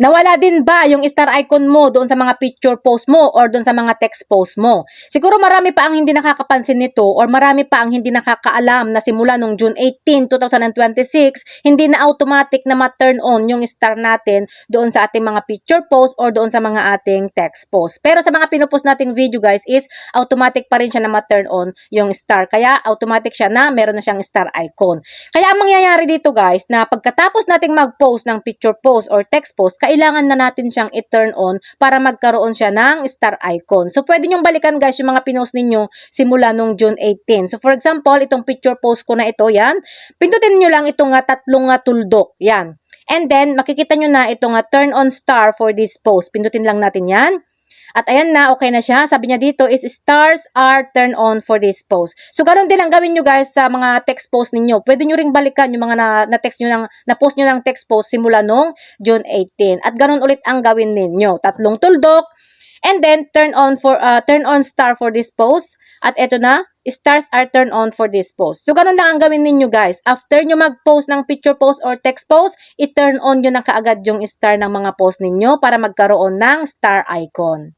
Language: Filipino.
Nawala din ba yung star icon mo doon sa mga picture post mo or doon sa mga text post mo? Siguro marami pa ang hindi nakakapansin nito or marami pa ang hindi nakakaalam na simula nung June 18, 2026, hindi na automatic na ma-turn on yung star natin doon sa ating mga picture post or doon sa mga ating text post. Pero sa mga pinupost nating video guys is automatic pa rin siya na ma-turn on yung star. Kaya automatic siya na meron na siyang star icon. Kaya ang mangyayari dito guys na pagkatapos nating mag-post ng picture post or text post, kailangan na natin siyang i-turn on para magkaroon siya ng star icon. So, pwede nyong balikan guys yung mga pinost ninyo simula nung June 18. So, for example, itong picture post ko na ito, yan. Pindutin nyo lang itong tatlong tuldok, yan. And then, makikita nyo na itong turn on star for this post. Pindutin lang natin yan. At ayan na, okay na siya. Sabi niya dito is stars are turned on for this post. So, ganoon din ang gawin nyo guys sa mga text post ninyo. Pwede nyo ring balikan yung mga na-text nyo na-post nyo ng text post simula nung June 18. At ganoon ulit ang gawin ninyo. Tatlong tuldok. And then, turn on star for this post. At eto na, stars are turned on for this post. So, ganun lang ang gawin ninyo guys. After nyo mag-post ng picture post or text post, i-turn on nyo na kaagad yung star ng mga post ninyo para magkaroon ng star icon.